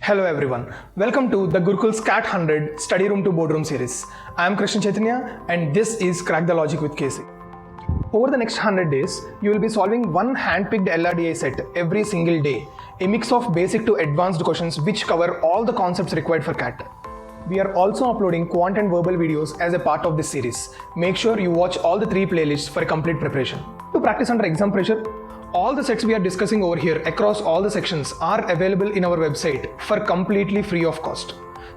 Hello everyone, welcome to the Gurukul's Cat 100 Study Room to Boardroom series. I am Krishna Chaitanya and this is Crack the Logic with KC. Over the next 100 days, you will be solving one hand-picked LRDI set every single day, a mix of basic to advanced questions which cover all the concepts required for CAT. We are also uploading quant and verbal videos as a part of this series. Make sure you watch all the 3 playlists for a complete preparation. To practice under exam pressure, all the sets we are discussing over here across all the sections are available in our website for completely free of cost.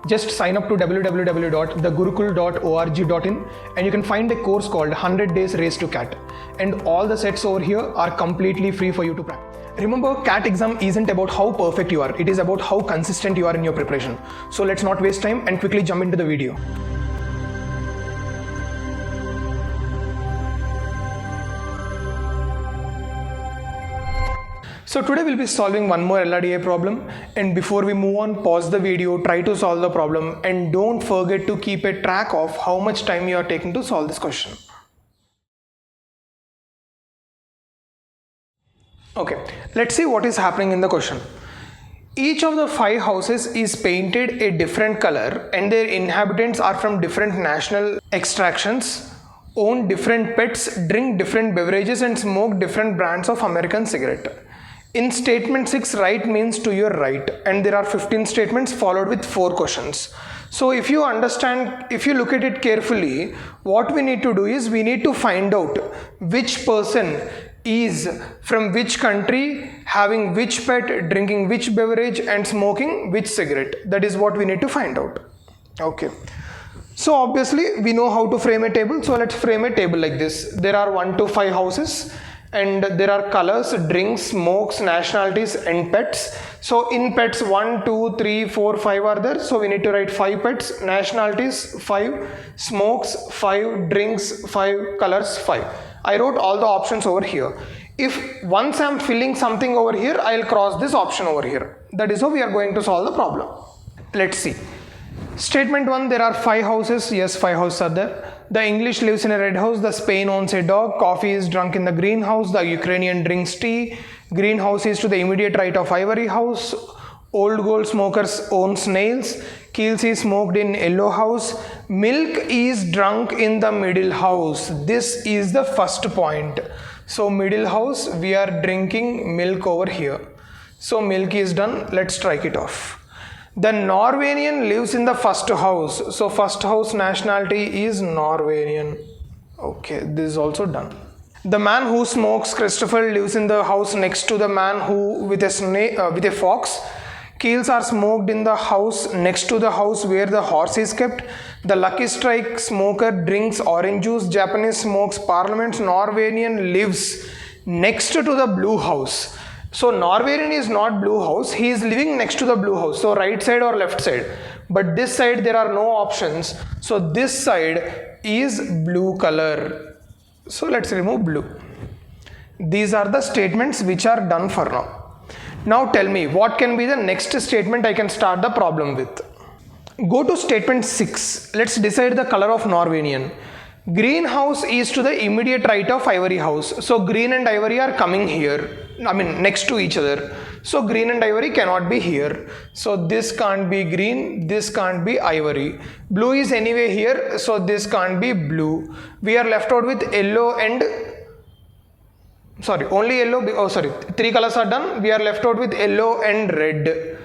Just sign up to www.thegurukul.org.in and you can find a course called 100 Days Race to CAT. And all the sets over here are completely free for you to practice. Remember, CAT exam isn't about how perfect you are, it is about how consistent you are in your preparation. So let's not waste time and quickly jump into the video. So today we'll be solving one more LRDI problem, and before we move on, pause the video, try to solve the problem, and don't forget to keep a track of how much time you are taking to solve this question. Okay, let's see what is happening in the question. Each of the 5 houses is painted a different color and their inhabitants are from different national extractions, own different pets, drink different beverages and smoke different brands of American cigarette. In statement 6, right means to your right, and there are 15 statements followed with 4 questions. So if you understand, if you look at it carefully, what we need to do is we need to find out which person is from which country, having which pet, drinking which beverage and smoking which cigarette. That is what we need to find out. Okay. So obviously we know how to frame a table. So let's frame a table like this. There are 1 to 5 houses. And there are colors, drinks, smokes, nationalities and pets. So in pets 1, 2, 3, 4, 5 are there. So we need to write 5 pets, nationalities 5, smokes 5, drinks 5, colors 5. I wrote all the options over here. If once I am filling something over here, I will cross this option over here. That is how we are going to solve the problem. Let's see. Statement 1, there are 5 houses. Yes, 5 houses are there. The English lives in a red house, the Spain owns a dog, coffee is drunk in the greenhouse, the Ukrainian drinks tea, greenhouse is to the immediate right of ivory house, old gold smokers own snails, Keels is smoked in yellow house, milk is drunk in the middle house. This is the first point. So middle house, we are drinking milk over here. So milk is done, let's strike it off. The Norwegian lives in the first house. So first house nationality is Norwegian. Okay, this is also done. The man who smokes, Christopher, lives in the house next to the man who with a fox. Keels are smoked in the house next to the house where the horse is kept. The Lucky Strike smoker drinks orange juice. Japanese smokes parliament. Norwegian lives next to the blue house. So Norwegian is not blue house, he is living next to the blue house. So right side or left side. But this side there are no options. So this side is blue color. So let's remove blue. These are the statements which are done for now. Now tell me, what can be the next statement I can start the problem with? Go to statement 6. Let's decide the color of Norwegian. Greenhouse is to the immediate right of ivory house. So green and ivory are coming here. I mean next to each other. So green and ivory cannot be here. So this can't be green, this can't be ivory. Blue is anyway here, so this can't be blue. We are left out with yellow and only yellow. 3 colors are done. We are left out with yellow and red.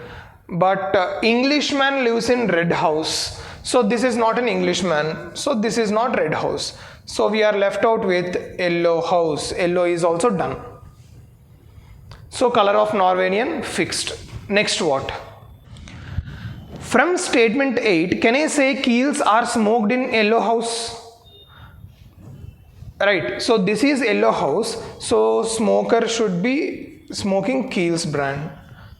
But Englishman lives in red house. So this is not an Englishman. So this is not red house. So we are left out with yellow house. Yellow is also done. So color of Norwegian fixed. Next what? From statement 8, can I say Keels are smoked in yellow house? Right. So this is yellow house. So smoker should be smoking Keels brand.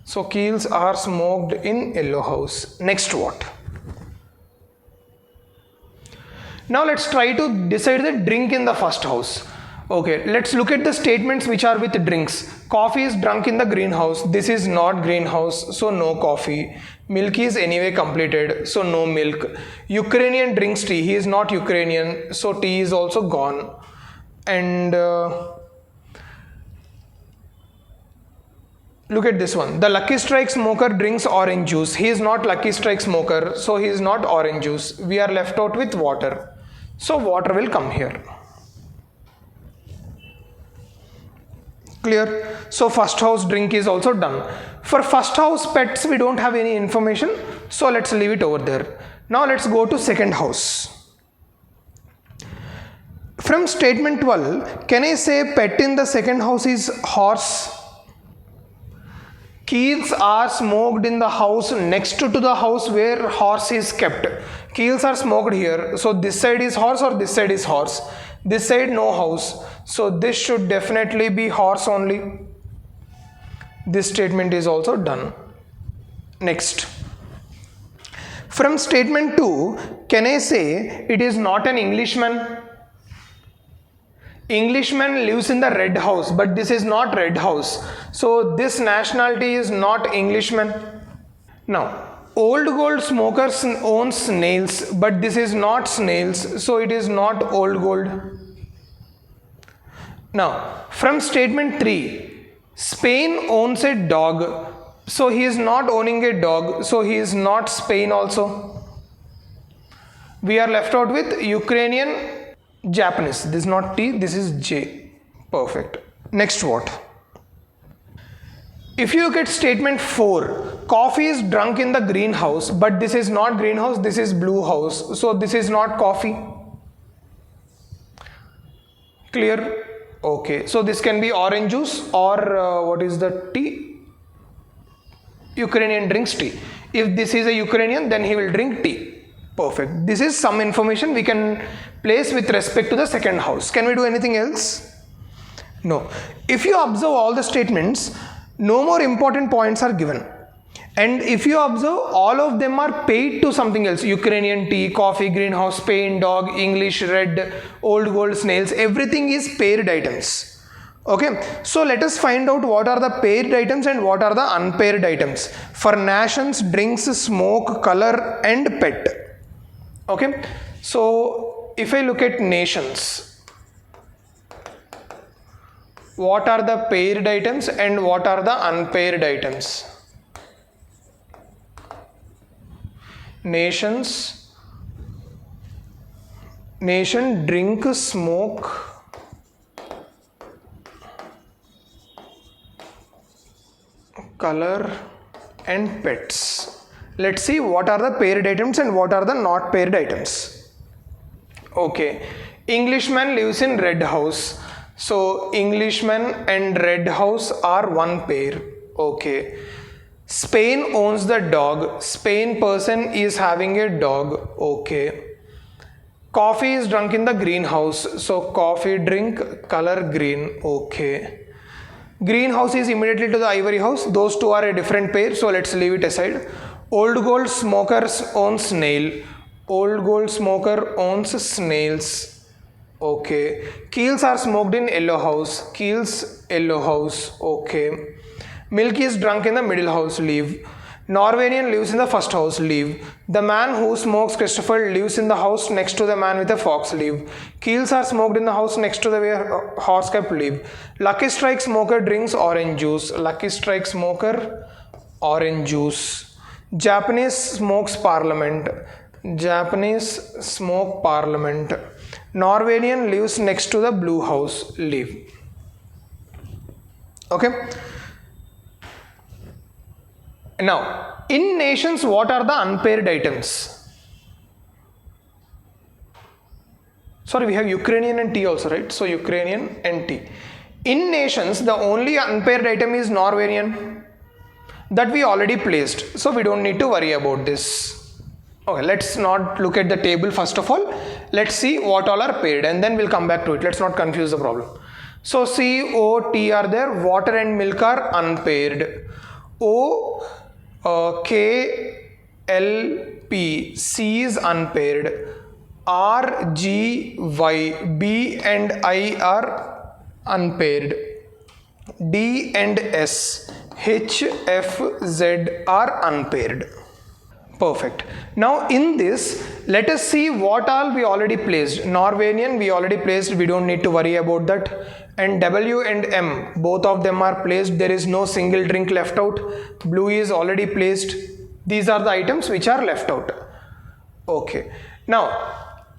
So Keels are smoked in yellow house. Next what? Now let's try to decide the drink in the first house. Okay, let's look at the statements which are with drinks. Coffee is drunk in the greenhouse. This is not greenhouse, so no coffee. Milk is anyway completed, so no milk. Ukrainian drinks tea. He is not Ukrainian, so tea is also gone. And Look at this one. The Lucky Strike smoker drinks orange juice. He is not Lucky Strike smoker, so he is not orange juice. We are left out with water. So water will come here. Clear? So first house drink is also done. For first house pets, we don't have any information, so let's leave it over there. Now let's go to second house. From statement 12, can I say pet in the second house is horse? Keels are smoked in the house next to the house where horse is kept. Keels are smoked here. So this side is horse or this side is horse? This side no house. So this should definitely be horse only. This statement is also done. Next. From statement 2, can I say it is not an Englishman? Englishman lives in the red house, but this is not red house. So this nationality is not Englishman. Now, old gold smokers own snails, but this is not snails, so it is not old gold. Now, from statement 3, Spain owns a dog, so he is not owning a dog, so he is not Spain also. We are left out with Ukrainian, Japanese. This is not T, this is J. Perfect. Next what? If you look at statement 4, coffee is drunk in the greenhouse, but this is not greenhouse, this is blue house. So this is not coffee. Clear? Okay. So this can be orange juice or what is the tea? Ukrainian drinks tea. If this is a Ukrainian, then he will drink tea. Perfect. This is some information we can place with respect to the second house. Can we do anything else? No. If you observe all the statements, no more important points are given. And if you observe, all of them are paid to something else. Ukrainian tea, coffee, greenhouse, Spain, dog, English, red, old gold, snails. Everything is paired items. Okay. So let us find out what are the paired items and what are the unpaired items. For nations, drinks, smoke, color and pet. Okay, so if I look at nations, what are the paired items and what are the unpaired items? Nations, nation, drink, smoke, color and pets. Let's see what are the paired items and what are the not paired items. Okay, Englishman lives in red house. So Englishman and red house are one pair. Okay. Spain owns the dog. Spain person is having a dog. Okay. Coffee is drunk in the greenhouse. So coffee drink, color green. Okay. Greenhouse is immediately to the ivory house. Those two are a different pair. So let's leave it aside. Old gold smokers own snail. Old gold smoker owns snails. Okay. Keels are smoked in yellow house. Keels, yellow house. Okay. Milk is drunk in the middle house. Leave. Norwegian lives in the first house. Leave. The man who smokes Christopher lives in the house next to the man with a fox. Leave. Keels are smoked in the house next to the horse kept. Leave. Lucky Strike smoker drinks orange juice. Lucky Strike smoker, orange juice. Japanese smokes parliament. Japanese smoke parliament. Norwegian lives next to the blue house. Leave. Okay. Now, in nations, what are the unpaired items? Sorry, we have Ukrainian and tea also, right? So Ukrainian and tea. In nations, the only unpaired item is Norwegian. That we already placed, so we don't need to worry about this. Okay, let's not look at the table first of all. Let's see what all are paired and then we'll come back to it. Let's not confuse the problem. So C, O, T are there. Water and milk are unpaired. O, K, L, P, C is unpaired. R, G, Y, B and I are unpaired. D and S, H, F, Z are unpaired. Perfect. Now in this, let us see what all we already placed. Norwegian we already placed, we don't need to worry about that. And W and M, both of them are placed. There is no single drink left out. Blue is already placed. These are the items which are left out. Okay. Now,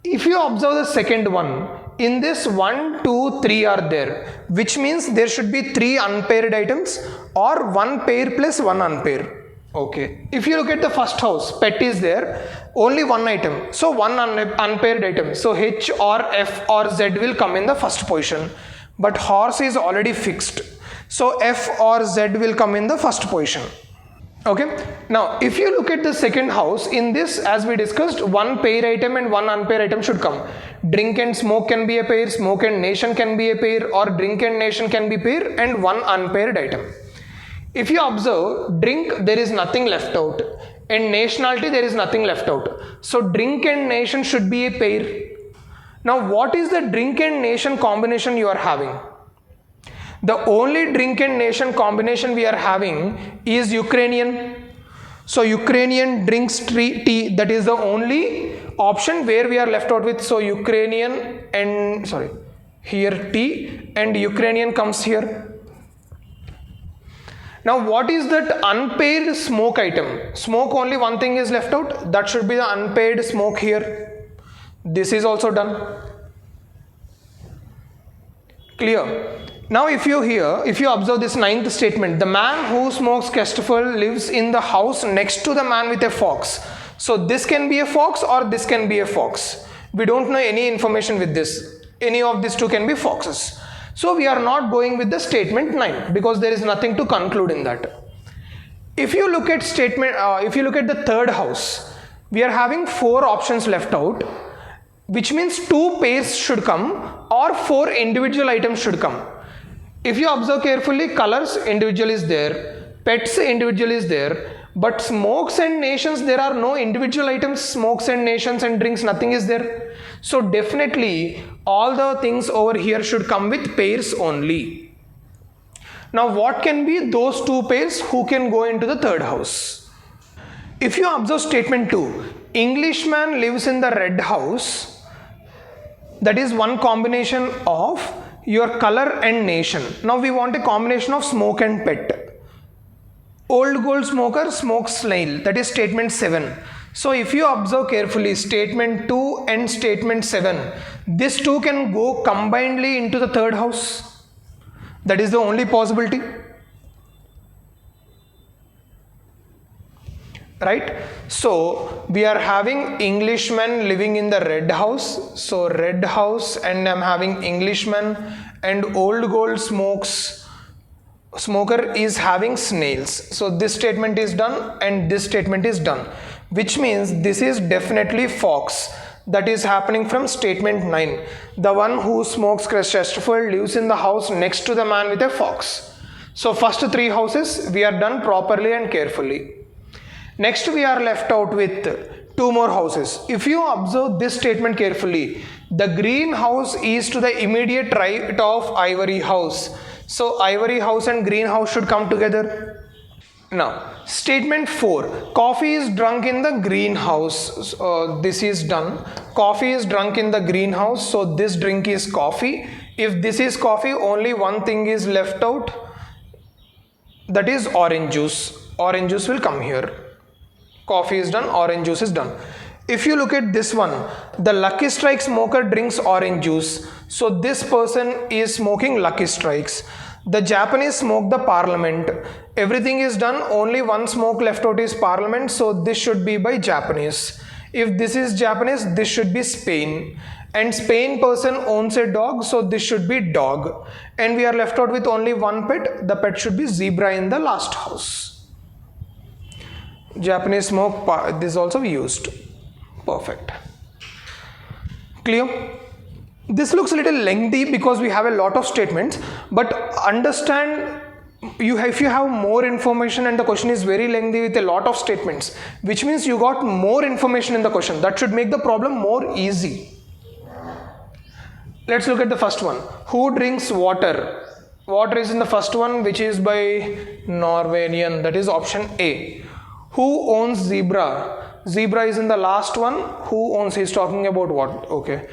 if you observe the second one, in this 1, 2, 3 are there, which means there should be 3 unpaired items or 1 pair plus 1 unpair. Okay. If you look at the first house, pet is there, only 1 item. So 1 unpaired item. So H or F or Z will come in the first position. But horse is already fixed. So F or Z will come in the first position. Okay. Now, if you look at the second house, in this, as we discussed, 1 pair item and 1 unpair item should come. Drink and smoke can be a pair, smoke and nation can be a pair, or drink and nation can be pair, and 1 unpaired item. If you observe, drink, there is nothing left out, and nationality, there is nothing left out. So drink and nation should be a pair. Now, what is the drink and nation combination you are having? The only drink and nation combination we are having is Ukrainian. So Ukrainian drinks tea, that is the only option where we are left out with. So Ukrainian and here tea and Ukrainian comes here. Now what is that unpaired smoke item? Smoke, only one thing is left out, that should be the unpaired smoke here. This is also done. Clear? Now if you observe this 9th statement, the man who smokes Kestrel lives in the house next to the man with a fox. So this can be a fox or this can be a fox. We don't know any information with this. Any of these two can be foxes. So we are not going with the statement 9 because there is nothing to conclude in that. If you look at the third house, we are having 4 options left out, which means 2 pairs should come or 4 individual items should come. If you observe carefully, colors individual is there, pets individual is there, but smokes and nations, there are no individual items. Smokes and nations and drinks, nothing is there. So definitely all the things over here should come with pairs only. Now what can be those 2 pairs who can go into the third house? If you observe statement 2, Englishman lives in the red house, that is one combination of your color and nation. Now we want a combination of smoke and pet. Old gold smoker smokes snail, that is statement 7. So if you observe carefully, statement 2 and statement 7, these 2 can go combinedly into the third house. That is the only possibility. Right? So we are having Englishman living in the red house. So red house, and I'm having Englishman, and old gold smoker is having snails. So this statement is done and this statement is done, which means this is definitely fox. That is happening from statement 9. The one who smokes Chesterfield lives in the house next to the man with a fox. So first 3 houses we are done properly and carefully. Next we are left out with 2 more houses. If you observe this statement carefully, the green house is to the immediate right of ivory house. So ivory house and green house should come together. Now statement 4, coffee is drunk in the greenhouse. This is done. Coffee is drunk in the greenhouse. So this drink is coffee. If this is coffee, only one thing is left out, that is orange juice. Orange juice will come here. Coffee is done, orange juice is done. If you look at this one, the Lucky Strike smoker drinks orange juice. So this person is smoking Lucky Strikes. The Japanese smoke the Parliament. Everything is done, only one smoke left out is Parliament. So this should be by Japanese. If this is Japanese, this should be Spain. And Spain person owns a dog, so this should be dog. And we are left out with only one pet. The pet should be zebra in the last house. Japanese smoke, this is also used. Perfect. Clear? This looks a little lengthy because we have a lot of statements, but understand, if you have more information and the question is very lengthy with a lot of statements, which means you got more information in the question, that should make the problem more easy. Let's look at the first one. Who drinks water? Water is in the first one, which is by Norwegian, that is option A. Who owns zebra? Zebra is in the last one. Who owns? He's talking about what? Okay.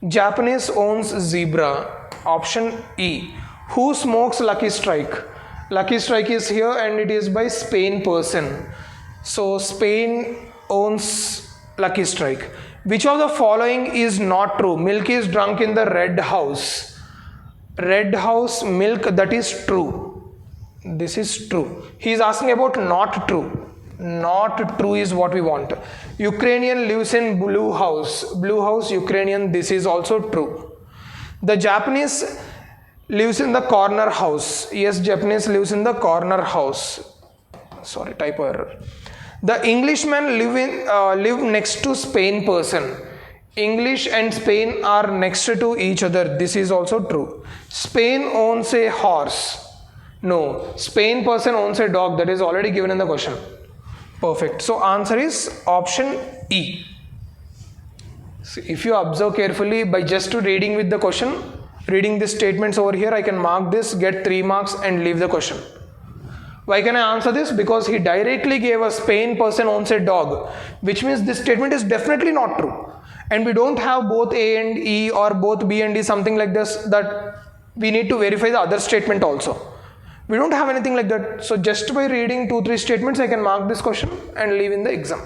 Japanese owns zebra. Option E. Who smokes Lucky Strike? Lucky Strike is here and it is by Spain person. So Spain owns Lucky Strike. Which of the following is not true? Milk is drunk in the red house. Red house milk, that is true. This is true. He is asking about not true. Not true is what we want. Ukrainian lives in blue house. Blue house, Ukrainian, this is also true. The Japanese lives in the corner house. Yes, Japanese lives in the corner house. Sorry, typo error. The Englishman live next to Spain person. English and Spain are next to each other. This is also true. Spain owns a horse. No, Spain person owns a dog. That is already given in the question. Perfect. So answer is option E. So if you observe carefully, by just reading with the question, reading these statements over here, I can mark this, get 3 marks and leave the question. Why can I answer this? Because he directly gave a Spain person owns a dog, which means this statement is definitely not true. And we don't have both A and E or both B and D, something like this, that we need to verify the other statement also. We don't have anything like that. So just by reading 2-3 statements, I can mark this question and leave in the exam.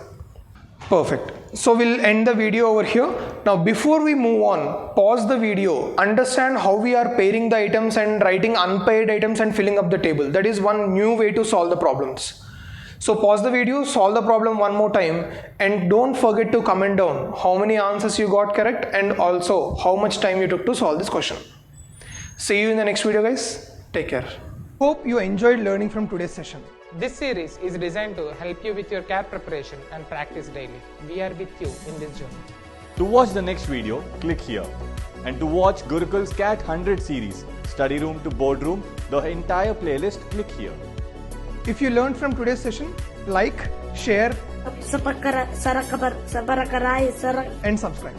Perfect. So we'll end the video over here. Now before we move on, pause the video, understand how we are pairing the items and writing unpaired items and filling up the table. That is one new way to solve the problems. So pause the video, solve the problem one more time, and don't forget to comment down how many answers you got correct and also how much time you took to solve this question. See you in the next video, guys. Take care. Hope you enjoyed learning from today's session. This series is designed to help you with your CAT preparation and practice daily. We are with you in this journey. To watch the next video, click here. And to watch Gurukul's CAT 100 series, study room to boardroom, the entire playlist, click here. If you learned from today's session, like, share and subscribe.